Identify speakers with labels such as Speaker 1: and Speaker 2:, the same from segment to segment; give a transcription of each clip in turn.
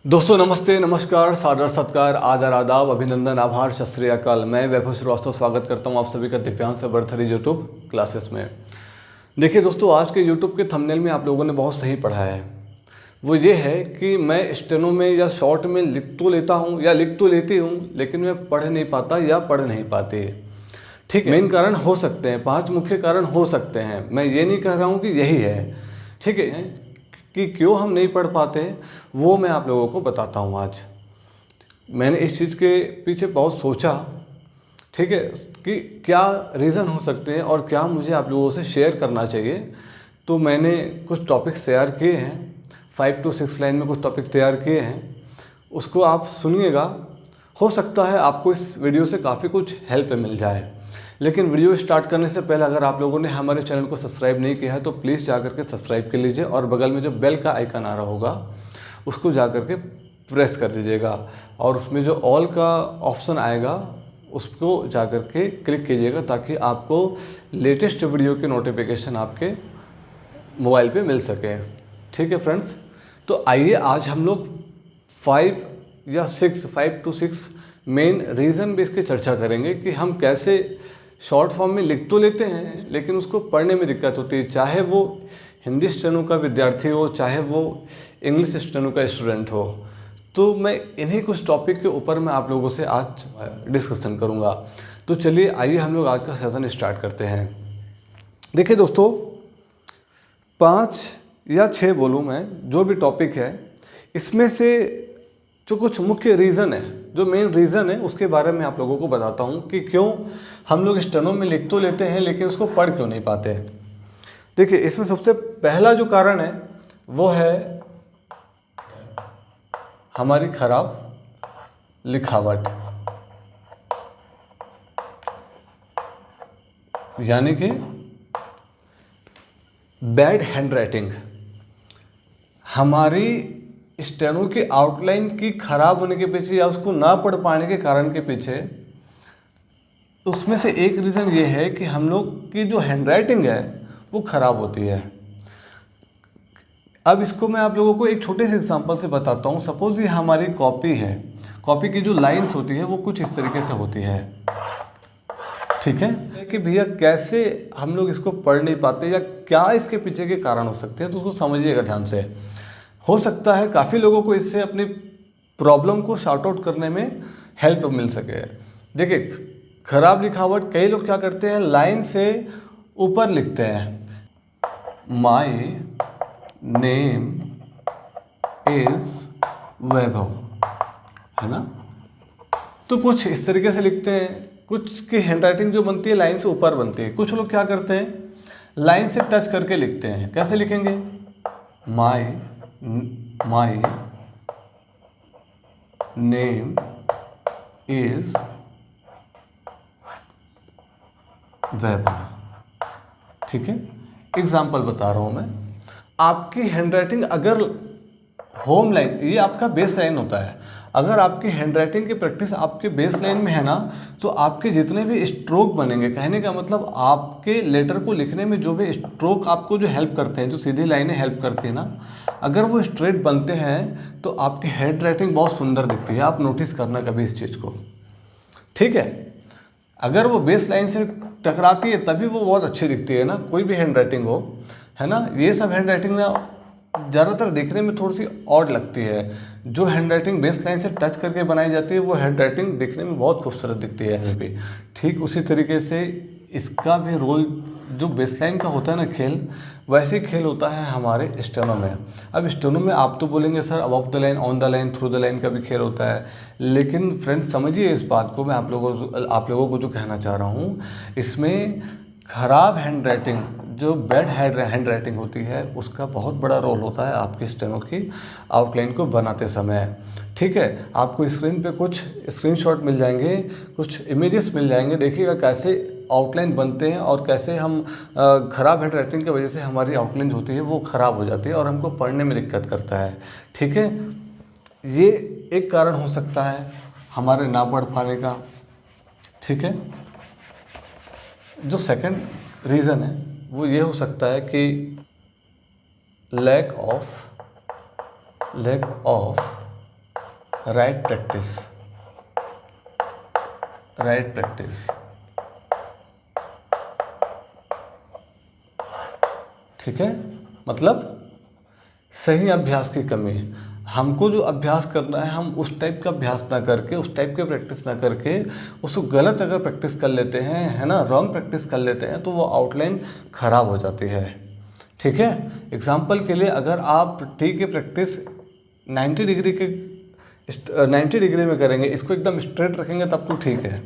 Speaker 1: दोस्तों नमस्ते, नमस्कार, सादर सत्कार, आदर, आदाब, अभिनंदन, आभार, सत श्री अकाल। मैं वैभव श्रीवास्तव स्वागत करता हूं आप सभी का दिव्यांश बर्थरी यूट्यूब क्लासेस में। देखिए दोस्तों, आज के यूट्यूब के थंबनेल में आप लोगों ने बहुत सही पढ़ा है। वो ये है कि मैं स्टेनो में या शॉर्ट में लिख तो लेता हूँ या लिख तो लेती हूँ, लेकिन मैं पढ़ नहीं पाता या पढ़ नहीं पाती। ठीक है, मेन कारण हो सकते हैं, 5 मुख्य कारण हो सकते हैं। मैं ये नहीं कह रहा हूँ कि यही है, ठीक है, कि क्यों हम नहीं पढ़ पाते वो मैं आप लोगों को बताता हूँ आज। मैंने इस चीज़ के पीछे बहुत सोचा, ठीक है, कि क्या रीज़न हो सकते हैं और क्या मुझे आप लोगों से शेयर करना चाहिए। तो मैंने कुछ टॉपिक्स तैयार किए हैं, 5 to 6 लाइन में कुछ टॉपिक तैयार किए हैं, उसको आप सुनिएगा। हो सकता है आपको इस वीडियो से काफ़ी कुछ हेल्प मिल जाए। लेकिन वीडियो स्टार्ट करने से पहले अगर आप लोगों ने हमारे चैनल को सब्सक्राइब नहीं किया है तो प्लीज़ जाकर के सब्सक्राइब कर लीजिए और बगल में जो बेल का आइकन आ रहा होगा उसको जाकर के प्रेस कर दीजिएगा और उसमें जो ऑल का ऑप्शन आएगा उसको जाकर के क्लिक कीजिएगा ताकि आपको लेटेस्ट वीडियो के नोटिफिकेशन आपके मोबाइल पे मिल सके। ठीक है फ्रेंड्स, तो आइए आज हम लोग 5 to 6 मेन रीज़न भी इसकी चर्चा करेंगे कि हम कैसे शॉर्ट फॉर्म में लिख तो लेते हैं लेकिन उसको पढ़ने में दिक्कत होती है, चाहे वो हिंदी स्टेनो का विद्यार्थी हो, चाहे वो इंग्लिश स्टेनो का स्टूडेंट हो। तो मैं इन्हीं कुछ टॉपिक के ऊपर मैं आप लोगों से आज डिस्कशन करूँगा। तो चलिए आइए हम लोग आज का सेशन स्टार्ट करते हैं। देखिए दोस्तों, 5 या 6 बोलूँ मैं, जो भी टॉपिक है इसमें से जो कुछ मुख्य रीज़न है, जो मेन रीज़न है उसके बारे में आप लोगों को बताता हूँ कि क्यों हम लोग स्टेनो में लिख तो लेते हैं लेकिन उसको पढ़ क्यों नहीं पाते। देखिए, इसमें सबसे पहला जो कारण है वो है हमारी खराब लिखावट, यानी कि बैड हैंडराइटिंग। हमारी स्टेनो की आउटलाइन की खराब होने के पीछे या उसको ना पढ़ पाने के कारण के पीछे उसमें से एक रीज़न ये है कि हम लोग की जो हैंडराइटिंग है वो ख़राब होती है। अब इसको मैं आप लोगों को एक छोटे से एग्जांपल से बताता हूँ। सपोज़ ये हमारी कॉपी है, कॉपी की जो लाइंस होती है वो कुछ इस तरीके से होती है, ठीक है, कि भैया कैसे हम लोग इसको पढ़ नहीं पाते या क्या इसके पीछे के कारण हो सकते हैं, तो उसको समझिएगा ध्यान से। हो सकता है काफ़ी लोगों को इससे अपनी प्रॉब्लम को शॉर्ट आउट करने में हेल्प मिल सके। देखिए, खराब लिखावट, कई लोग क्या करते हैं, लाइन से ऊपर लिखते हैं, माय नेम इज वैभव, है ना। तो कुछ इस तरीके से लिखते हैं। कुछ की हैंडराइटिंग जो बनती है लाइन से ऊपर बनती है। कुछ लोग क्या करते हैं, लाइन से टच करके लिखते हैं। कैसे लिखेंगे, माय नेम इज वैभव, ठीक है। एग्जाम्पल बता रहा हूं मैं। आपकी हैंडराइटिंग अगर होम लाइन, ये आपका बेस लाइन होता है, अगर आपकी हैंडराइटिंग की प्रैक्टिस आपके बेस लाइन में है ना, तो आपके जितने भी स्ट्रोक बनेंगे, कहने का मतलब आपके लेटर को लिखने में जो भी स्ट्रोक आपको जो हेल्प करते हैं, जो सीधी लाइनें हेल्प करती है ना, अगर वो स्ट्रेट बनते हैं तो आपकी हैंडराइटिंग बहुत सुंदर दिखती है। आप नोटिस करना कभी इस चीज़ को, ठीक है। अगर वो बेस लाइन से टकराती है तभी वो बहुत अच्छी दिखती है ना, कोई भी हैंडराइटिंग हो, है ना। ये सब हैंडराइटिंग ना ज़्यादातर देखने में थोड़ी सी ऑड लगती है। जो हैंडराइटिंग बेस लाइन से टच करके बनाई जाती है वो हैंडराइटिंग दिखने में बहुत खूबसूरत दिखती है। ठीक उसी तरीके से इसका भी रोल जो बेस लाइन का होता है ना खेल, वैसे खेल होता है हमारे स्टेनो में। अब स्टेनो में आप तो बोलेंगे sir above the line, on the line, through the line का भी खेल होता है, लेकिन फ्रेंड्स समझिए इस बात को। मैं आप लोगों को जो कहना चाह रहा हूँ, इसमें खराब हैंडराइटिंग, जो बैड हैंडराइटिंग होती है, उसका बहुत बड़ा रोल होता है आपकी स्टेनो की आउटलाइन को बनाते समय, ठीक है। आपको स्क्रीन पे कुछ स्क्रीनशॉट मिल जाएंगे, कुछ इमेजेस मिल जाएंगे, देखिएगा कैसे आउटलाइन बनते हैं और कैसे हम ख़राब हैंडराइटिंग की वजह से हमारी आउटलाइन होती है वो ख़राब हो जाती है और हमको पढ़ने में दिक्कत करता है, ठीक है। ये एक कारण हो सकता है हमारे ना पढ़ पाने का, ठीक है। जो सेकंड रीज़न है वो ये हो सकता है कि lack of right practice, right practice, ठीक है। मतलब सही अभ्यास की कमी। हमको जो अभ्यास करना है हम उस टाइप का अभ्यास ना करके, उस टाइप के प्रैक्टिस ना करके, उसको गलत अगर प्रैक्टिस कर लेते हैं, है ना, रॉन्ग प्रैक्टिस कर लेते हैं, तो वो आउटलाइन खराब हो जाती है, ठीक है। एग्जाम्पल के लिए अगर आप ठीक है प्रैक्टिस 90 डिग्री में करेंगे, इसको एकदम स्ट्रेट रखेंगे तब तो ठीक है।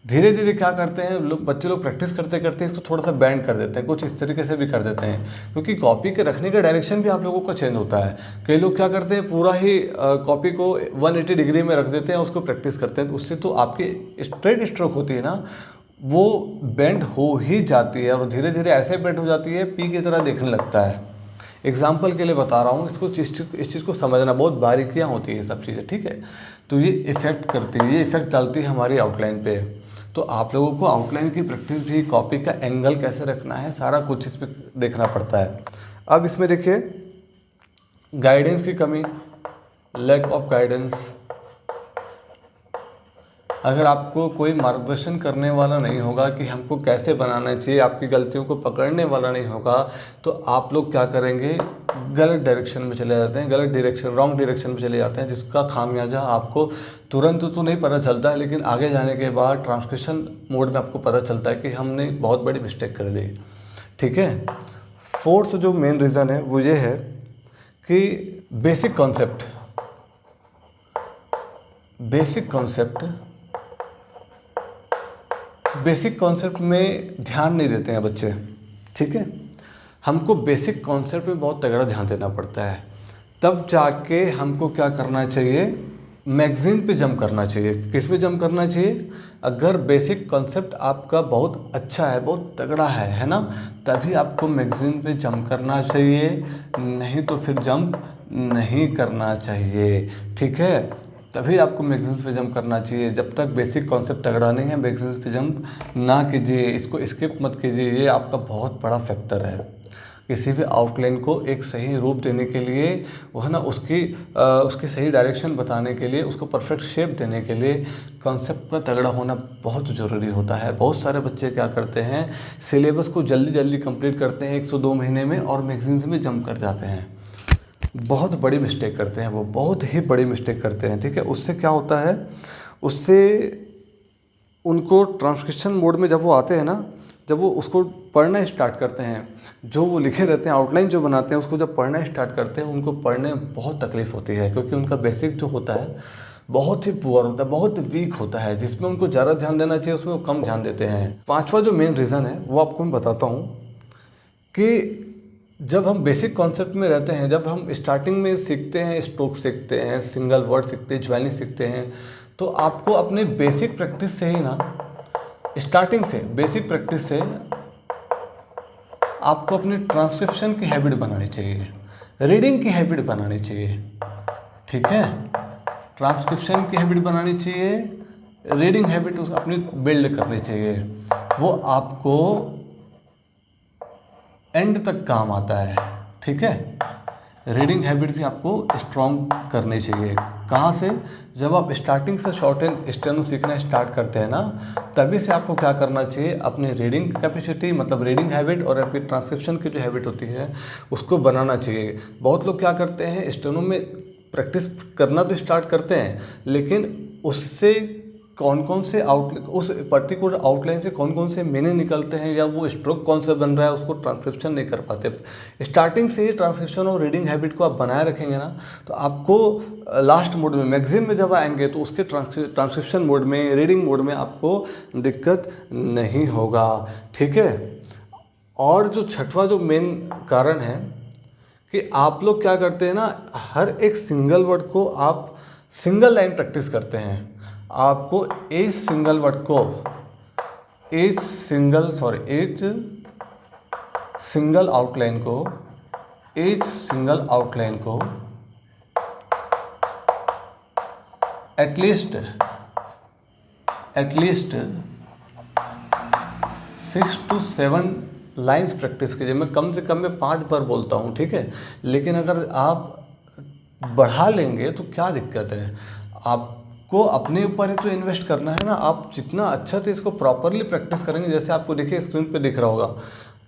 Speaker 1: धीरे धीरे क्या करते हैं बच्चे लोग प्रैक्टिस करते करते इसको थोड़ा सा बैंड कर देते हैं, कुछ इस तरीके से भी कर देते हैं, क्योंकि कॉपी के रखने का डायरेक्शन भी आप लोगों का चेंज होता है। कई लोग क्या करते हैं पूरा ही कॉपी को 180 डिग्री में रख देते हैं, उसको प्रैक्टिस करते हैं, उससे तो आपकी स्ट्रेट स्ट्रोक होती है ना, वो बेंड हो ही जाती है और धीरे धीरे ऐसे बेंड हो जाती है पी की तरह देखने लगता है। एग्जाम्पल के लिए बता रहा हूँ, इस चीज़ को समझना, बहुत बारीकियाँ होती है सब चीज़ें, ठीक है। तो ये इफ़ेक्ट करती है, ये इफ़ेक्ट डालती है हमारी आउटलाइन पे। तो आप लोगों को आउटलाइन की प्रैक्टिस भी, कॉपी का एंगल कैसे रखना है, सारा कुछ इस पर देखना पड़ता है। अब इसमें देखिए गाइडेंस की कमी, लैक ऑफ गाइडेंस। अगर आपको कोई मार्गदर्शन करने वाला नहीं होगा कि हमको कैसे बनाना चाहिए, आपकी गलतियों को पकड़ने वाला नहीं होगा, तो आप लोग क्या करेंगे, गलत डायरेक्शन में चले जाते हैं, गलत डायरेक्शन, रॉन्ग डायरेक्शन में चले जाते हैं, जिसका खामियाजा आपको तुरंत तो नहीं पता चलता है, लेकिन आगे जाने के बाद ट्रांसक्रिप्शन मोड में आपको पता चलता है कि हमने बहुत बड़ी मिस्टेक कर दी, ठीक है। फोर्थ जो मेन रीज़न है वो ये है कि बेसिक कॉन्सेप्ट में ध्यान नहीं देते हैं बच्चे, ठीक है। हमको बेसिक कॉन्सेप्ट में बहुत तगड़ा ध्यान देना पड़ता है, तब जाके हमको क्या करना चाहिए, मैगज़ीन पे जंप करना चाहिए। किस पे जंप करना चाहिए, अगर बेसिक कॉन्सेप्ट आपका बहुत अच्छा है, बहुत तगड़ा है ना, तभी आपको मैगज़ीन पे जंप करना चाहिए, नहीं तो फिर जंप नहीं करना चाहिए, ठीक है। तभी आपको मैगज़ीन्स पे जंप करना चाहिए। जब तक बेसिक कॉन्सेप्ट तगड़ा नहीं है, मैगज़ीन्स पे जंप ना कीजिए, इसको स्किप मत कीजिए, ये आपका बहुत बड़ा फैक्टर है किसी भी आउटलाइन को एक सही रूप देने के लिए, वो है ना, उसकी सही डायरेक्शन बताने के लिए, उसको परफेक्ट शेप देने के लिए कॉन्सेप्ट का तगड़ा होना बहुत ज़रूरी होता है। बहुत सारे बच्चे क्या करते हैं, सिलेबस को जल्दी जल्दी कंप्लीट करते हैं 102 महीने में और मैगज़ीन्स में जंप कर जाते हैं, बहुत बड़ी मिस्टेक करते हैं, वो बहुत ही बड़ी मिस्टेक करते हैं, ठीक है। उससे क्या होता है, उससे उनको ट्रांसक्रिप्शन मोड में जब वो आते हैं ना, जब वो उसको पढ़ना स्टार्ट करते हैं, जो वो लिखे रहते हैं, आउटलाइन जो बनाते हैं, उसको जब पढ़ना स्टार्ट करते हैं, उनको पढ़ने में बहुत तकलीफ़ होती है, क्योंकि उनका बेसिक जो होता है बहुत ही पुअर होता है, बहुत वीक होता है, जिसमें उनको ज़्यादा ध्यान देना चाहिए उसमें वो कम ध्यान देते हैं। पांचवा जो मेन रीज़न है वो आपको मैं बताता हूँ कि जब हम बेसिक कॉन्सेप्ट में रहते हैं, जब हम स्टार्टिंग में सीखते हैं, स्ट्रोक सीखते हैं, सिंगल वर्ड सीखते हैं, ज्वाइनिंग सीखते हैं, तो आपको अपने बेसिक प्रैक्टिस से ही ना, स्टार्टिंग से बेसिक प्रैक्टिस से आपको अपनी ट्रांसक्रिप्शन की हैबिट बनानी चाहिए, रीडिंग की हैबिट बनानी चाहिए, ठीक है। ट्रांसक्रिप्शन की हैबिट बनानी चाहिए, रीडिंग हैबिट अपनी बिल्ड करनी चाहिए, वो आपको एंड तक काम आता है, ठीक है। रीडिंग हैबिट भी आपको स्ट्रॉन्ग करनी चाहिए। कहाँ से, जब आप स्टार्टिंग से शॉर्ट एंड स्टेनो सीखना स्टार्ट करते हैं ना, तभी से आपको क्या करना चाहिए, अपनी रीडिंग कैपेसिटी, मतलब रीडिंग हैबिट और आपकी ट्रांसक्रिप्शन की जो हैबिट होती है उसको बनाना चाहिए। बहुत लोग क्या करते हैं, स्टेनो में प्रैक्टिस करना तो स्टार्ट करते हैं, लेकिन उससे कौन कौन से उस पर्टिकुलर आउटलाइन से कौन कौन से मीनिंग निकलते हैं या वो स्ट्रोक कौन सा बन रहा है, उसको ट्रांसक्रिप्शन नहीं कर पाते। स्टार्टिंग से ही ट्रांसक्रिप्शन और रीडिंग हैबिट को आप बनाए रखेंगे ना, तो आपको लास्ट मोड में, मैगज़ीन में जब आएंगे तो उसके ट्रांसक्रिप्शन मोड में, रीडिंग मोड में आपको दिक्कत नहीं होगा, ठीक है। और जो छठवां जो मेन कारण है कि आप लोग क्या करते हैं ना, हर एक सिंगल वर्ड को आप सिंगल लाइन प्रैक्टिस करते हैं। आपको एच सिंगल वर्ड को, एच सिंगल आउटलाइन को, एच सिंगल आउटलाइन को एटलीस्ट 6 to 7 लाइन्स प्रैक्टिस कीजिए। मैं कम से कम में 5 बार बोलता हूँ, ठीक है। लेकिन अगर आप बढ़ा लेंगे तो क्या दिक्कत है, आपको अपने ऊपर ही तो इन्वेस्ट करना है ना। आप जितना अच्छा से इसको प्रॉपरली प्रैक्टिस करेंगे, जैसे आपको देखिए स्क्रीन पे दिख रहा होगा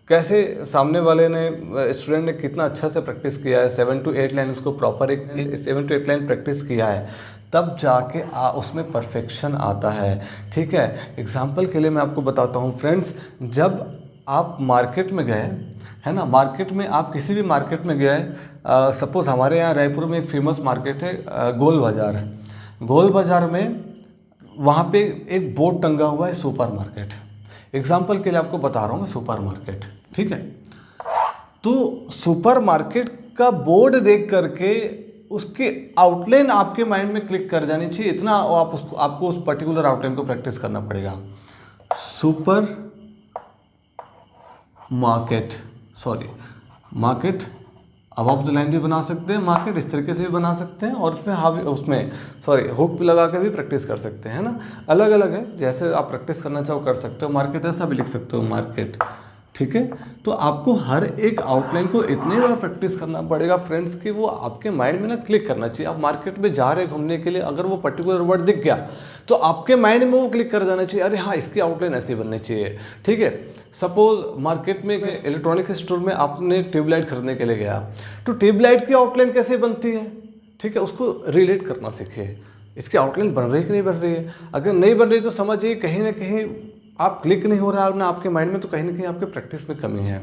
Speaker 1: कैसे सामने वाले ने, स्टूडेंट ने कितना अच्छा से प्रैक्टिस किया है, 7 to 8 लाइन उसको प्रॉपर एक 7 to 8 लाइन प्रैक्टिस किया है, तब जाके उसमें परफेक्शन आता है। ठीक है, एग्जाम्पल के लिए मैं आपको बताता हूँ फ्रेंड्स, जब आप मार्केट में गए है ना, मार्केट में आप किसी भी मार्केट में गए, सपोज़ हमारे यहाँ रायपुर में एक फेमस मार्केट है गोल बाज़ार। गोल बाज़ार में वहाँ पे एक बोर्ड टंगा हुआ है सुपर मार्केट। एग्जाम्पल के लिए आपको बता रहा हूँ मैं सुपर मार्केट, ठीक है। तो सुपर मार्केट का बोर्ड देख करके उसकी आउटलाइन आपके माइंड में क्लिक कर जानी चाहिए, इतना आपको उस पर्टिकुलर आउटलाइन को प्रैक्टिस करना पड़ेगा। Super market, market above the line भी बना सकते हैं, मार्केट इस तरीके से भी बना सकते हैं, और उसमें हुक भी लगा के भी प्रैक्टिस कर सकते हैं ना, अलग अलग है, जैसे आप प्रैक्टिस करना चाहो कर सकते हो। मार्केट ऐसा भी लिख सकते हो मार्केट, ठीक है। तो आपको हर एक आउटलाइन को इतनी बार प्रैक्टिस करना पड़ेगा फ्रेंड्स कि वो आपके माइंड में ना क्लिक करना चाहिए। आप मार्केट में जा रहे घूमने के लिए, अगर वो पर्टिकुलर वर्ड दिख गया तो आपके माइंड में वो क्लिक कर जाना चाहिए, अरे हाँ इसकी आउटलाइन ऐसी बननी चाहिए, ठीक है। सपोज मार्केट में इलेक्ट्रॉनिक स्टोर में आपने ट्यूबलाइट खरीदने के लिए गया, तो ट्यूबलाइट की आउटलाइन कैसे बनती है, ठीक है, उसको रिलेट करना सीखिए, इसकी आउटलाइन बन रही है कि नहीं बन रही है। अगर नहीं बन रही तो समझिए कहीं ना कहीं आप क्लिक नहीं हो रहा है ना आपके माइंड में, तो कहीं ना कहीं आपके प्रैक्टिस में कमी है।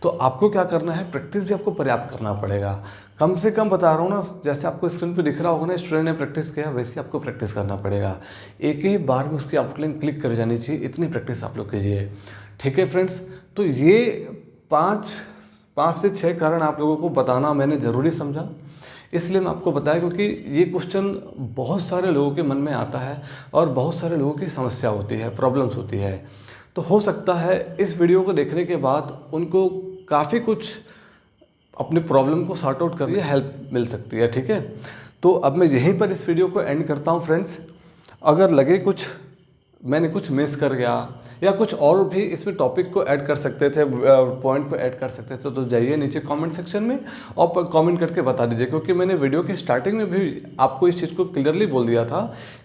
Speaker 1: तो आपको क्या करना है, प्रैक्टिस भी आपको पर्याप्त करना पड़ेगा। कम से कम बता रहा हूँ ना, जैसे आपको स्क्रीन पे दिख रहा होगा ना स्टूडेंट ने प्रैक्टिस किया, वैसे आपको प्रैक्टिस करना पड़ेगा। एक ही बार में उसकी आउटलाइन क्लिक कर जानी चाहिए, इतनी प्रैक्टिस आप लोग कीजिए, ठीक है फ्रेंड्स। तो ये पाँच से 6 कारण आप लोगों को बताना मैंने ज़रूरी समझा, इसलिए मैं आपको बताया क्योंकि ये क्वेश्चन बहुत सारे लोगों के मन में आता है और बहुत सारे लोगों की समस्या होती है, प्रॉब्लम्स होती है। तो हो सकता है इस वीडियो को देखने के बाद उनको काफ़ी कुछ अपने प्रॉब्लम को सॉर्ट आउट करने में हेल्प मिल सकती है, ठीक है। तो अब मैं यहीं पर इस वीडियो को एंड करता हूँ फ्रेंड्स। अगर लगे कुछ मैंने कुछ मिस कर गया या कुछ और भी इसमें टॉपिक को ऐड कर सकते थे, पॉइंट को ऐड कर सकते थे, तो जाइए नीचे कमेंट सेक्शन में और कमेंट करके बता दीजिए, क्योंकि मैंने वीडियो के स्टार्टिंग में भी आपको इस चीज़ को क्लियरली बोल दिया था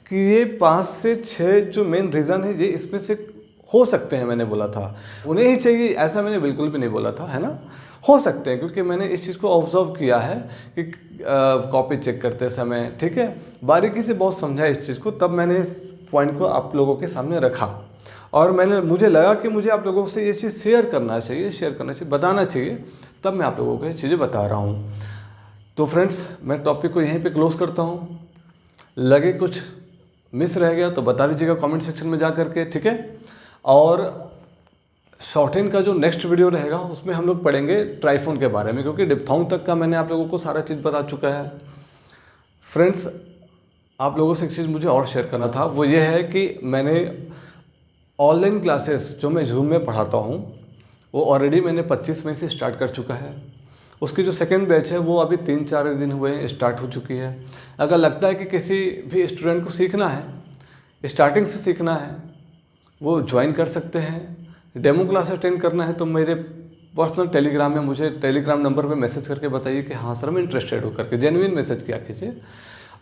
Speaker 1: कि ये 5 से 6 जो मेन रीज़न है ये इसमें से हो सकते हैं, मैंने बोला था। उन्हें ही चाहिए ऐसा मैंने बिल्कुल भी नहीं बोला था, है ना, हो सकते हैं, क्योंकि मैंने इस चीज़ को ऑब्जर्व किया है कि कॉपी चेक करते समय, ठीक है, बारीकी से बहुत समझा इस चीज़ को, तब मैंने इस पॉइंट को आप लोगों के सामने रखा और मुझे लगा कि मुझे आप लोगों से ये चीज़ शेयर करना चाहिए, बताना चाहिए, तब मैं आप लोगों को ये चीज़ें बता रहा हूँ। तो फ्रेंड्स मैं टॉपिक को यहीं पे क्लोज करता हूँ। लगे कुछ मिस रह गया तो बता दीजिएगा कमेंट सेक्शन में जा करके, ठीक है। और शॉर्टेन का जो नेक्स्ट वीडियो रहेगा उसमें हम लोग पढ़ेंगे ट्राइफोन के बारे में, क्योंकि डिप्थोंग तक का मैंने आप लोगों को सारा चीज़ बता चुका है। फ्रेंड्स आप लोगों से एक चीज़ मुझे और शेयर करना था, वो ये है कि मैंने ऑनलाइन क्लासेस जो मैं जूम में पढ़ाता हूँ वो ऑलरेडी मैंने 25 मई से स्टार्ट कर चुका है। उसकी जो सेकंड बैच है वो अभी 3-4 दिन हुए हैं स्टार्ट हो चुकी है। अगर लगता है कि किसी भी स्टूडेंट को सीखना है, स्टार्टिंग से सीखना है, वो ज्वाइन कर सकते हैं। डेमो क्लास अटेंड करना है तो मेरे पर्सनल टेलीग्राम में मुझे टेलीग्राम नंबर पे मैसेज करके बताइए कि हाँ सर मैं इंटरेस्टेड हूँ करके, जेन्युइन मैसेज किया कीजिए।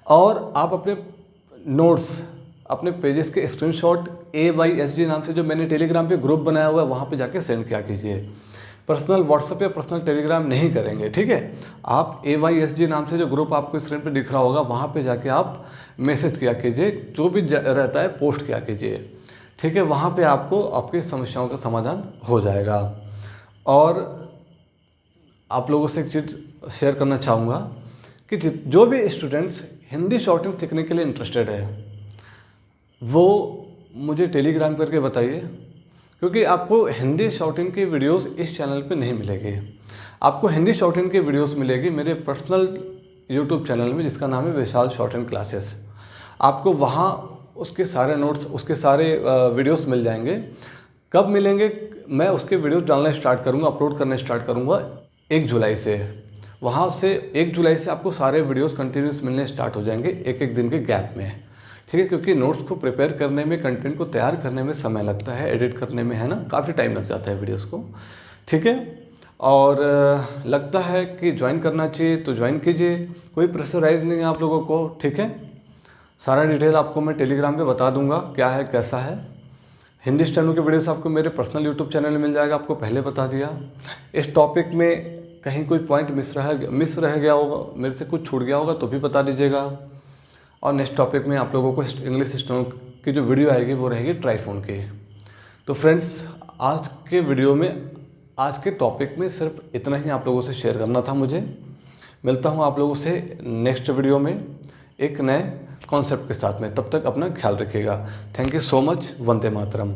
Speaker 1: और आप अपने नोट्स, अपने पेजेस के स्क्रीनशॉट AYSG नाम से जो मैंने टेलीग्राम पे ग्रुप बनाया हुआ है वहाँ पे जाके सेंड किया कीजिए। पर्सनल व्हाट्सएप या पर्सनल टेलीग्राम नहीं करेंगे, ठीक है। आप AYSG नाम से जो ग्रुप आपको स्क्रीन पे दिख रहा होगा वहाँ पे जाके आप मैसेज किया कीजिए, जो भी रहता है पोस्ट किया कीजिए, ठीक है। वहाँ पे आपको आपकी समस्याओं का समाधान हो जाएगा। और आप लोगों से एक चीज़ शेयर करना चाहूँगा कि जो भी स्टूडेंट्स हिंदी शॉर्टिंग सीखने के लिए इंटरेस्टेड है वो मुझे टेलीग्राम करके बताइए, क्योंकि आपको हिंदी शॉर्टिंग की वीडियोस इस चैनल पे नहीं मिलेगी। आपको हिंदी शॉर्टिंग की वीडियोस मिलेगी मेरे पर्सनल यूट्यूब चैनल में जिसका नाम है विशाल शॉर्टिंग क्लासेस। आपको वहाँ उसके सारे नोट्स, उसके सारे वीडियोस मिल जाएंगे। कब मिलेंगे, मैं उसके वीडियोस डालना स्टार्ट करूँगा, अपलोड करना स्टार्ट करूँगा 1 जुलाई से। वहाँ से 1 जुलाई से आपको सारे वीडियोस कंटिन्यूस मिलने स्टार्ट हो जाएंगे एक दिन के गैप में, ठीक है। क्योंकि नोट्स को प्रिपेयर करने में, कंटेंट को तैयार करने में समय लगता है, एडिट करने में, है ना, काफ़ी टाइम लग जाता है वीडियोस को, ठीक है। और लगता है कि ज्वाइन करना चाहिए तो ज्वाइन कीजिए, कोई प्रेशराइज नहीं है आप लोगों को, ठीक है। सारा डिटेल आपको मैं टेलीग्राम पे बता दूंगा क्या है कैसा है। हिंदी स्टेनो की वीडियोस आपको मेरे पर्सनल यूट्यूब चैनल में मिल जाएगा, आपको पहले बता दिया। इस टॉपिक में कहीं कोई पॉइंट मिस रह गया होगा, मेरे से कुछ छूट गया होगा तो भी बता दीजिएगा। और नेक्स्ट टॉपिक में आप लोगों को इंग्लिश स्टेनो की जो वीडियो आएगी वो रहेगी ट्राइफोन की। तो फ्रेंड्स, आज के वीडियो में, आज के टॉपिक में सिर्फ इतना ही आप लोगों से शेयर करना था मुझे। मिलता हूँ आप लोगों से नेक्स्ट वीडियो में एक नए कॉन्सेप्ट के साथ में। तब तक अपना ख्याल रखिएगा। Thank you so much. Vande Mataram.